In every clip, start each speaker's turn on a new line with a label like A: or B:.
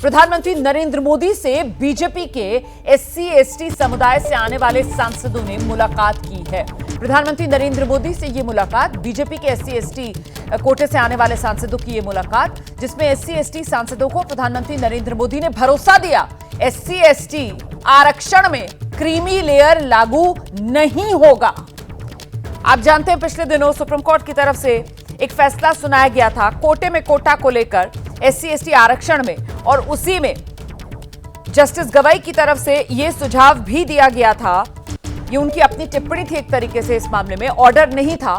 A: प्रधानमंत्री नरेंद्र मोदी से बीजेपी के SC/ST समुदाय से आने वाले सांसदों ने मुलाकात की है। प्रधानमंत्री नरेंद्र मोदी से ये मुलाकात, बीजेपी के SC/ST कोटे से आने वाले सांसदों की ये मुलाकात, जिसमें SC/ST सांसदों को प्रधानमंत्री नरेंद्र मोदी ने भरोसा दिया, SC/ST आरक्षण में क्रीमी लेयर लागू नहीं होगा। आप जानते हैं पिछले दिनों सुप्रीम कोर्ट की तरफ से एक फैसला सुनाया गया था कोटे में कोटा को लेकर, SC/ST आरक्षण में, और उसी में जस्टिस गवाई की तरफ से यह सुझाव भी दिया गया था, ये उनकी अपनी टिप्पणी थी एक तरीके से, इस मामले में ऑर्डर नहीं था,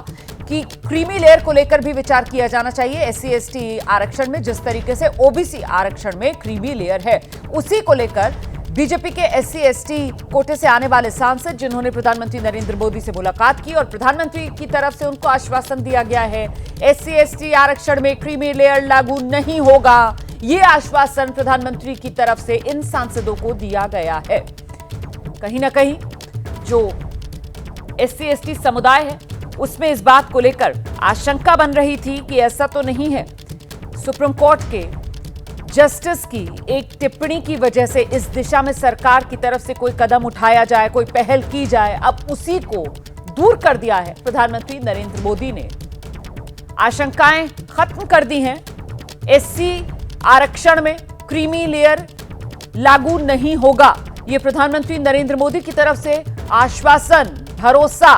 A: कि क्रीमी लेयर को लेकर भी विचार किया जाना चाहिए। SC/ST आरक्षण में जिस तरीके से OBC आरक्षण में क्रीमी लेयर है, उसी को लेकर बीजेपी के SC/ST कोटे से आने वाले सांसद, जिन्होंने प्रधानमंत्री नरेंद्र मोदी से मुलाकात की और प्रधानमंत्री की तरफ से उनको आश्वासन दिया गया है SC/ST आरक्षण में क्रीमी लेयर लागू नहीं होगा। यह आश्वासन प्रधानमंत्री की तरफ से इन सांसदों को दिया गया है। कहीं ना कहीं जो SC/ST समुदाय है, उसमें इस बात को लेकर आशंका बन रही थी कि ऐसा तो नहीं है, सुप्रीम कोर्ट के जस्टिस की एक टिप्पणी की वजह से इस दिशा में सरकार की तरफ से कोई कदम उठाया जाए, कोई पहल की जाए, अब उसी को दूर कर दिया है प्रधानमंत्री नरेंद्र मोदी ने। आशंकाएं खत्म कर दी हैं। SC आरक्षण में क्रीमी लेयर लागू नहीं होगा, यह प्रधानमंत्री नरेंद्र मोदी की तरफ से आश्वासन, भरोसा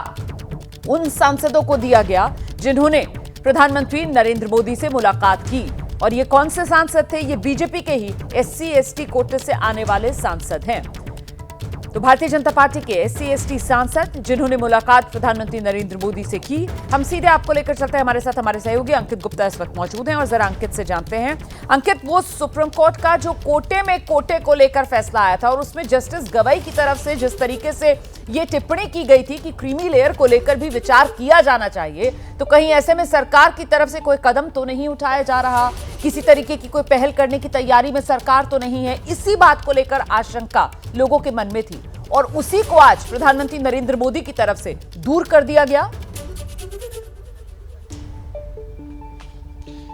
A: उन सांसदों को दिया गया जिन्होंने प्रधानमंत्री नरेंद्र मोदी से मुलाकात की। और ये कौन से सांसद थे? ये बीजेपी के ही SC/ST कोटे से आने वाले सांसद हैं। तो भारतीय जनता पार्टी के SC/ST सांसद जिन्होंने मुलाकात प्रधानमंत्री नरेंद्र मोदी से की, हम सीधे आपको लेकर चलते हैं। हमारे साथ हमारे सहयोगी अंकित गुप्ता इस वक्त मौजूद हैं और जरा अंकित से जानते हैं। अंकित, वो सुप्रीम कोर्ट का जो कोटे में कोटे को लेकर फैसला आया था और उसमें जस्टिस गवाई की तरफ से जिस तरीके से ये टिप्पणी की गई थी कि क्रीमी लेयर को लेकर भी विचार किया जाना चाहिए, तो कहीं ऐसे में सरकार की तरफ से कोई कदम तो नहीं उठाया जा रहा, किसी तरीके की कोई पहल करने की तैयारी में सरकार तो नहीं है? इसी बात को लेकर आशंका लोगों के मन में थी और उसी को आज प्रधानमंत्री नरेंद्र मोदी की तरफ से दूर कर दिया गया।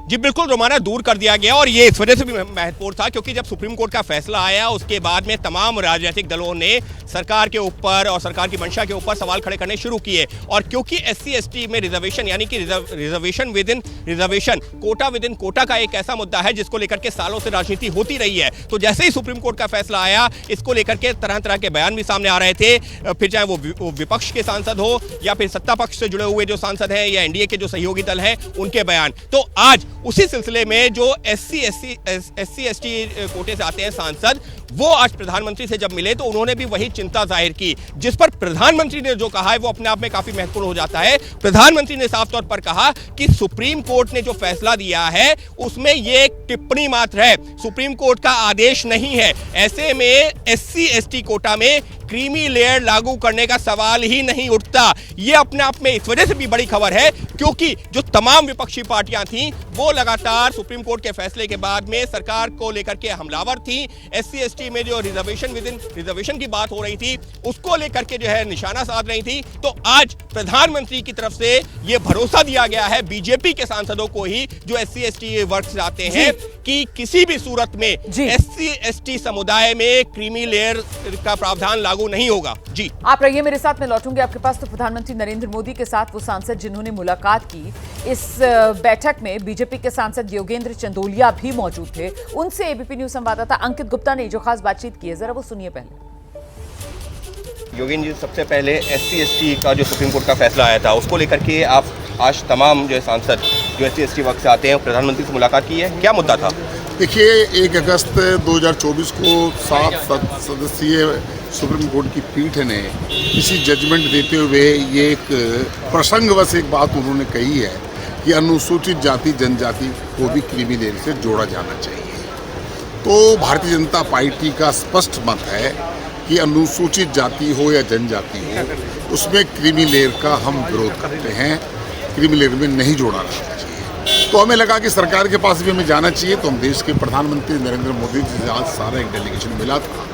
B: जी बिल्कुल रोमाना, दूर कर दिया गया। और ये इस वजह से भी महत्वपूर्ण था क्योंकि जब सुप्रीम कोर्ट का फैसला आया, उसके बाद में तमाम राजनीतिक दलों ने सरकार के ऊपर और सरकार की मंशा के ऊपर सवाल खड़े करने शुरू किए। और क्योंकि SC/ST में रिजर्वेशन, यानी कि reservation within reservation, quota within quota का एक ऐसा मुद्दा है जिसको लेकर के सालों से राजनीति होती रही है। तो जैसे ही सुप्रीम कोर्ट का फैसला आया, इसको लेकर के तरह तरह के बयान भी सामने आ रहे थे, फिर चाहे वो विपक्ष के सांसद हो या फिर सत्ता पक्ष से जुड़े हुए जो सांसद हैं या NDA के जो सहयोगी दल हैं, उनके बयान। तो आज उसी सिलसिले में जो SC/ST कोटे से आते हैं सांसद, वो आज प्रधानमंत्री से जब मिले तो उन्होंने भी वही चिंता जाहिर की, जिस पर प्रधानमंत्री ने जो कहा है वो अपने आप में काफी महत्वपूर्ण हो जाता है। प्रधानमंत्री ने साफ तौर पर कहा कि सुप्रीम कोर्ट ने जो फैसला दिया है उसमें ये एक टिप्पणी मात्र है, सुप्रीम कोर्ट का आदेश नहीं है। ऐसे में SC/ST कोटा में क्रीमी लेयर लागू करने का सवाल ही नहीं उठता। ये अपने आप में इस वजह से भी बड़ी खबर है क्योंकि जो तमाम विपक्षी पार्टियां थीं वो लगातार सुप्रीम कोर्ट के फैसले के बाद में सरकार को लेकर के हमलावर थी। SC/ST में जो रिजर्वेशन विद इन रिजर्वेशन की बात हो रही थी, उसको लेकर के जो है निशाना साध रही थी। तो आज प्रधानमंत्री की तरफ से ये भरोसा दिया गया है बीजेपी के सांसदों को ही जो SC/ST वर्ग से आते हैं कि किसी भी सूरत में SC/ST समुदाय में क्रीमी लेयर का प्रावधान लागू नहीं होगा। जी
A: आप रहिए मेरे साथ, मैं लौटूंगी आपके पास। तो प्रधानमंत्री नरेंद्र मोदी के साथ वो सांसद जिन्होंने मुलाकात की, इस बैठक में बीजेपी के सांसद योगेंद्र चंदोलिया भी मौजूद थे। उनसे ABP न्यूज संवाददाता अंकित गुप्ता ने जो खास बातचीत की है, जरा वो सुनिए पहले।
B: योगेंद्र जी, सबसे पहले SC/ST का जो सुप्रीम कोर्ट का फैसला आया था उसको लेकर के आप आज तमाम जो सांसद जो SC/ST वर्ग से आते हैं प्रधानमंत्री से मुलाकात की है, क्या मुद्दा था?
C: देखिए, 1 अगस्त 2024 को 7 सदस्यीय सुप्रीम कोर्ट की पीठ ने इसी जजमेंट देते हुए ये एक प्रसंगवश एक बात उन्होंने कही है कि अनुसूचित जाति जनजाति को भी क्रीमी लेयर से जोड़ा जाना चाहिए। तो भारतीय जनता पार्टी का स्पष्ट मत है कि अनुसूचित जाति हो या जनजाति हो, उसमें क्रीमी लेयर का हम विरोध करते हैं, क्रीमी लेयर में नहीं जोड़ा जाना चाहिए। तो हमें लगा कि सरकार के पास भी हमें जाना चाहिए। तो हम देश के प्रधानमंत्री नरेंद्र मोदी जी से आज सारा एक डेलीगेशन मिला था,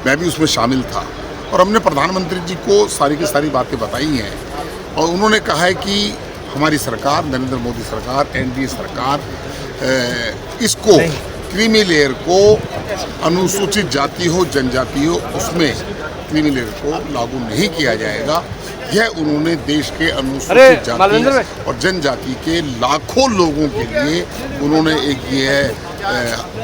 C: मैं भी उसमें शामिल था और हमने प्रधानमंत्री जी को सारी की सारी बातें बताई हैं और उन्होंने कहा है कि हमारी सरकार, नरेंद्र मोदी सरकार, NDA सरकार इसको क्रीमी लेयर को अनुसूचित जाति हो जनजाति हो उसमें क्रीमी लेयर को लागू नहीं किया जाएगा। यह उन्होंने देश के अनुसूचित जाति और जनजाति के लाखों लोगों के लिए उन्होंने एक ये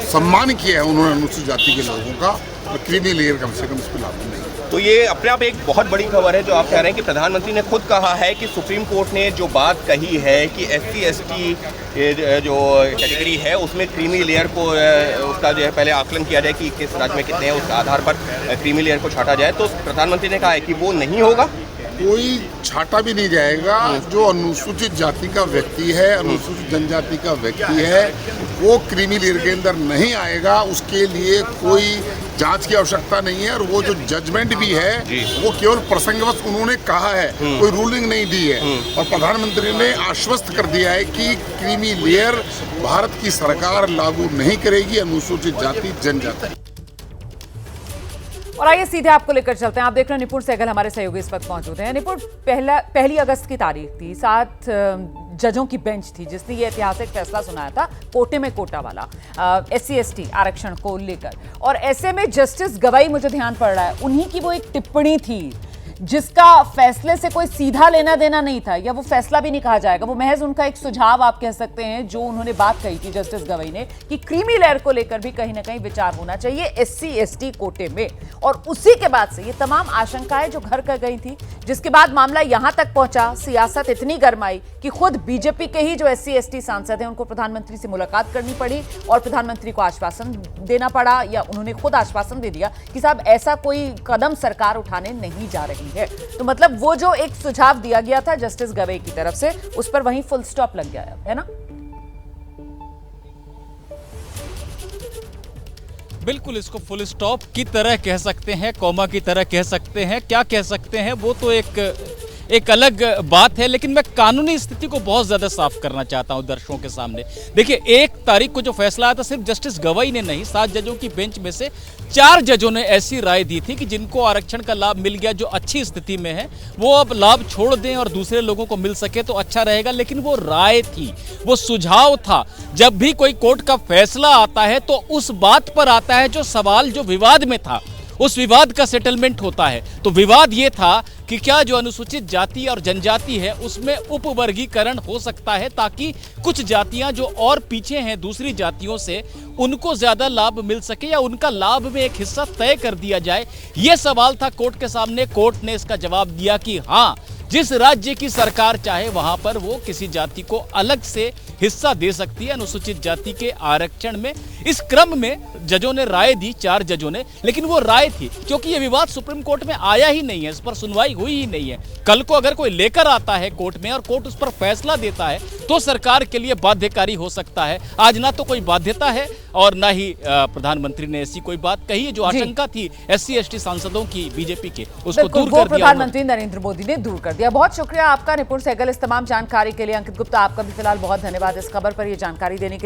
C: सम्मान किया है उन्होंने अनुसूचित जाति के लोगों का, और क्रीमी लेयर कम से कम इस पर लागू नहीं।
B: तो ये अपने आप एक बहुत बड़ी खबर है जो आप कह रहे हैं कि प्रधानमंत्री ने खुद कहा है कि सुप्रीम कोर्ट ने जो बात कही है कि SC/ST जो कैटेगरी है उसमें क्रीमी लेयर को उसका जो है पहले आकलन किया जाए कि किस राज्य में कितने हैं, उसके आधार पर क्रीमी लेयर को छांटा जाए, तो प्रधानमंत्री ने कहा है कि वो नहीं होगा,
C: कोई छाटा भी नहीं जाएगा। जो अनुसूचित जाति का व्यक्ति है, अनुसूचित जनजाति का व्यक्ति है, वो क्रीमी लेयर के अंदर नहीं आएगा। उसके लिए कोई जांच की आवश्यकता नहीं है, और वो जो जजमेंट भी है वो केवल प्रसंगवश उन्होंने कहा है, कोई रूलिंग नहीं दी है। और प्रधानमंत्री ने आश्वस्त कर दिया है कि क्रीमी लेयर भारत की सरकार लागू नहीं करेगी अनुसूचित जाति जनजाति।
A: और आइए सीधे आपको लेकर चलते हैं। आप देख रहे हैं निपुण सहगल हमारे सहयोगी इस वक्त मौजूद हैं। निपुण, 1 अगस्त की तारीख थी, 7 जजों की बेंच थी जिसने ये ऐतिहासिक फैसला सुनाया था कोटे में कोटा वाला SC/ST आरक्षण को लेकर। और ऐसे में जस्टिस गवाई, मुझे ध्यान पड़ रहा है, उन्हीं की वो एक टिप्पणी थी जिसका फैसले से कोई सीधा लेना देना नहीं था, या वो फैसला भी नहीं कहा जाएगा, वो महज उनका एक सुझाव आप कह सकते हैं। जो उन्होंने बात कही थी जस्टिस गवाई ने कि क्रीमी लेयर को लेकर भी कहीं ना कहीं विचार होना चाहिए SC/ST कोटे में। और उसी के बाद से ये तमाम आशंकाएं जो घर कर गई थी, जिसके बाद मामला यहां तक पहुंचा, सियासत इतनी गर्माई कि खुद बीजेपी के ही जो SC/ST सांसद हैं उनको प्रधानमंत्री से मुलाकात करनी पड़ी और प्रधानमंत्री को आश्वासन देना पड़ा, या उन्होंने खुद आश्वासन दे दिया कि साहब ऐसा कोई कदम सरकार उठाने नहीं जा रही है। तो मतलब वो जो एक सुझाव दिया गया था जस्टिस गवई की तरफ से, उस पर वहीं फुल स्टॉप लग गया है ना?
D: बिल्कुल, इसको फुल स्टॉप की तरह कह सकते हैं, कॉमा की तरह कह सकते हैं, क्या कह सकते हैं वो तो एक अलग बात है। लेकिन मैं कानूनी स्थिति को बहुत ज़्यादा साफ करना चाहता हूं दर्शकों के सामने। देखिए, 1 तारीख को जो फैसला आया था, सिर्फ जस्टिस गवाई ने नहीं, 7 जजों की बेंच में से 4 जजों ने ऐसी राय दी थी कि जिनको आरक्षण का लाभ मिल गया, जो अच्छी स्थिति में है, वो अब लाभ छोड़ दें और दूसरे लोगों को मिल सके तो अच्छा रहेगा। लेकिन वो राय थी, वो सुझाव था। जब भी कोई कोर्ट का फैसला आता है तो उस बात पर आता है जो सवाल, जो विवाद में था, उस विवाद का सेटलमेंट होता है। तो विवाद ये था कि क्या जो अनुसूचित जाति और जनजाति है उसमें उपवर्गीकरण हो सकता है, ताकि कुछ जातियां जो और पीछे हैं दूसरी जातियों से, उनको ज्यादा लाभ मिल सके, या उनका लाभ में एक हिस्सा तय कर दिया जाए। यह सवाल था कोर्ट के सामने। कोर्ट ने इसका जवाब दिया कि हाँ, जिस राज्य की सरकार चाहे वहां पर वो किसी जाति को अलग से हिस्सा दे सकती है अनुसूचित जाति के आरक्षण में। इस क्रम में जजों ने राय दी, 4 जजों ने, लेकिन वो राय थी, क्योंकि ये विवाद सुप्रीम कोर्ट में आया ही नहीं है, इस पर सुनवाई हुई ही नहीं है। कल को अगर कोई लेकर आता है कोर्ट में और कोर्ट उस पर फैसला देता है तो सरकार के लिए बाध्यकारी हो सकता है। आज ना तो कोई बाध्यता है और ना ही प्रधानमंत्री ने ऐसी कोई बात कही है। जो आशंका थी SC/ST सांसदों की बीजेपी के, उसको दूर कर दिया
A: प्रधानमंत्री नरेंद्र मोदी ने दूर कर दिया। बहुत शुक्रिया आपका निपुण सहगल इस तमाम जानकारी के लिए। अंकित गुप्ता, आपका भी फिलहाल बहुत धन्यवाद इस खबर पर ये जानकारी देने के लिए।